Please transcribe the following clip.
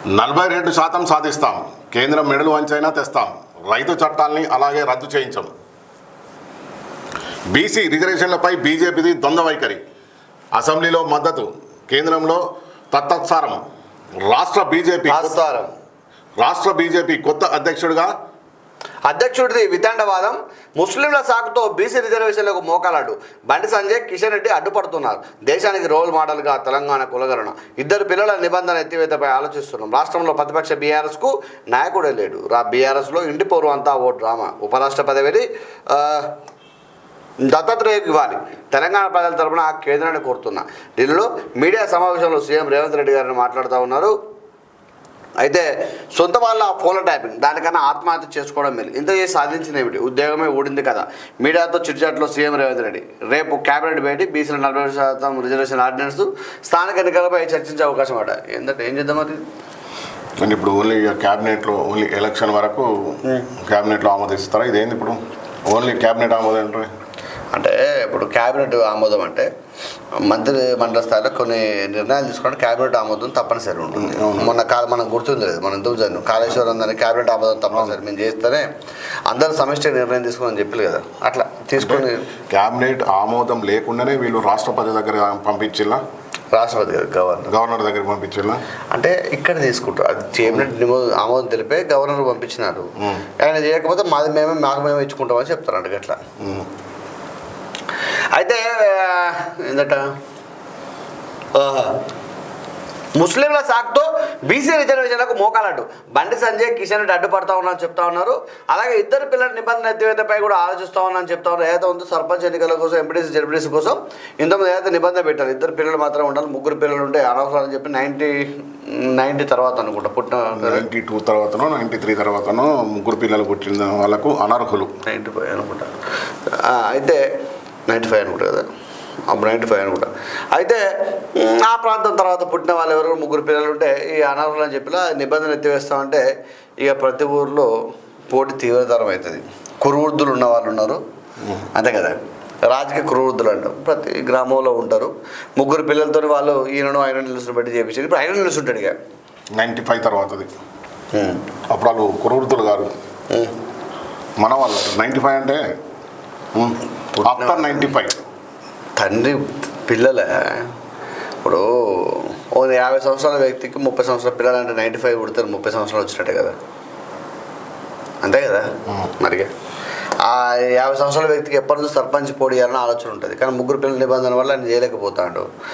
42% సాధిస్తాం. కేంద్రం మెడలు వంచైనా తెస్తాం. రైతు చట్టాల్ని అలాగే రద్దు చేయించాం. బీసీ రిజర్వేషన్లపై బీజేపీది ద్వంద్వ వైఖరి. అసెంబ్లీలో మద్దతు, కేంద్రంలో తత్సారం. రాష్ట్ర బీజేపీ కొత్త అధ్యక్షుడిది వితండవాదం. ముస్లింల సాకుతో బీసీ రిజర్వేషన్లకు మోకాలాడు. బండి సంజయ్, కిషన్ రెడ్డి అడ్డుపడుతున్నారు. దేశానికి రోల్ మోడల్గా తెలంగాణ కులగరణ. 2 పిల్లల నిబంధన ఎత్తివేతపై ఆలోచిస్తున్నాం. రాష్ట్రంలో ప్రతిపక్ష బీఆర్ఎస్కు నాయకుడే లేడు. బీఆర్ఎస్లో ఇంటి పౌరు అంతా ఓ డ్రామా. ఉపరాష్ట్ర పదవిని దత్తాత్రేయకు ఇవ్వాలి. తెలంగాణ ప్రజల తరపున కేంద్రాన్ని కోరుతున్నా. ఢిల్లీలో మీడియా సమావేశంలో సీఎం రేవంత్ రెడ్డి గారిని మాట్లాడుతూ ఉన్నారు. అయితే సొంత వాళ్ళ ఫోన్ల ట్యాపింగ్, దానికన్నా ఆత్మహత్య చేసుకోవడం మేలు. ఇంత చేసి సాధించిన ఏమిటి? ఉద్యోగమే ఊడింది కదా. మీడియాతో చిట్చాట్లో సీఎం రేవంత్ రెడ్డి. రేపు కేబినెట్ భేటీ. బీసీల 40% రిజర్వేషన్ ఆర్డినెన్స్, స్థానిక ఎన్నికలపై చర్చించే అవకాశం అట. ఏంటంటే ఏం చేద్దాం మరి? అండ్ ఇప్పుడు ఓన్లీ క్యాబినెట్లో ఓన్లీ ఎలక్షన్ వరకు క్యాబినెట్లో ఆమోదిస్తారా? ఇదేంది ఇప్పుడు ఓన్లీ క్యాబినెట్ ఆమోదం అంటే ఇప్పుడు క్యాబినెట్ ఆమోదం అంటే మంత్రి మండలి స్థాయిలో కొన్ని నిర్ణయాలు తీసుకోవడం క్యాబినెట్ ఆమోదం తప్పనిసరి ఉంటుంది. మనం గుర్తుంది లేదు, మనం ఎందుకు జరిగిన కాళేశ్వరం దాన్ని క్యాబినెట్ ఆమోదం తప్పనిసరి మేము చేస్తేనే అందరూ సమిష్టి నిర్ణయం తీసుకోమని చెప్పి కదా. అట్లా తీసుకొని క్యాబినెట్ ఆమోదం లేకుండానే వీళ్ళు రాష్ట్రపతి దగ్గర పంపించిల్లా, రాష్ట్రపతి గవర్నర్ దగ్గర పంపించిల్లా. అంటే ఇక్కడ తీసుకుంటారు. అది క్యాబినెట్ ఆమోదం తెలిపే గవర్నర్ పంపించినారు. ఆయన చేయకపోతే మాకు మేమే ఇచ్చుకుంటామని చెప్తారంట అట్లా. అయితే ఏంటట, ముస్లింల సాకుతో బీసీ రిజర్వేషన్లకు మోకాలడ్డు. బండి సంజయ్, కిషన్ రెడ్డి అడ్డుపడతా ఉన్నారని చెప్తా ఉన్నారు. అలాగే 2 పిల్లల నిబంధన ఎత్తివేతపై కూడా ఆలోచిస్తూ ఉన్నారని చెప్తా ఉన్నారు. ఏదైతే ఉందో సర్పంచ్ ఎన్నికల కోసం, ఎంపీటీసీ, జడ్పీటీసీ కోసం ఇంతమంది ఏదైతే నిబంధన పెట్టారు. 2 పిల్లలు మాత్రం ఉండాలి. 3 పిల్లలు ఉంటే అనవసరం అని చెప్పి 90 తర్వాత అనుకుంటా పుట్టిన 92 తర్వాతనో 93 తర్వాతనో 3 పిల్లలు పుట్టిన వాళ్ళకు అనర్హులు. 95 అనుకుంటా. అయితే 95 అనుకుంటా కదా, అప్పుడు 95 అనుకుంటా. అయితే ఆ ప్రాంతం తర్వాత పుట్టిన వాళ్ళు ఎవరు 3 పిల్లలు ఉంటే ఈ అనర్హులు అని చెప్పి నిబంధన ఎత్తివేస్తామంటే ఇక ప్రతి ఊరిలో పోటీ తీవ్రతరం అవుతుంది. కురువృద్ధులు ఉన్న వాళ్ళు ఉన్నారు, అంతే కదా. రాజకీయ కురువృద్ధులు అంటారు. ప్రతి గ్రామంలో ఉంటారు. 3 పిల్లలతో వాళ్ళు ఈయనను ఆయన నిలుసుని బట్టి చేయించారు. ఇప్పుడు ఆయన నిలుస్తుంటాడు ఇక 95 తర్వాతది. అప్పుడు వాళ్ళు కురువృద్ధులు గారు మన వాళ్ళు 95 అంటే ఆఫ్టర్ 95 తండ్రి పిల్లలే. ఇప్పుడు 50 సంవత్సరాల వ్యక్తికి 30 సంవత్సరాల పిల్లలు అంటే 95 పుడతారు, 30 సంవత్సరాలు వచ్చినట్టే కదా, అంతే కదా. మరిగా ఆ 50 సంవత్సరాల వ్యక్తికి ఎప్పటి నుంచి సర్పంచ్ పోటీ చేయాలని ఆలోచన ఉంటుంది. కానీ 3 పిల్లల నిబంధన వల్ల ఆయన చేయలేకపోతాడు.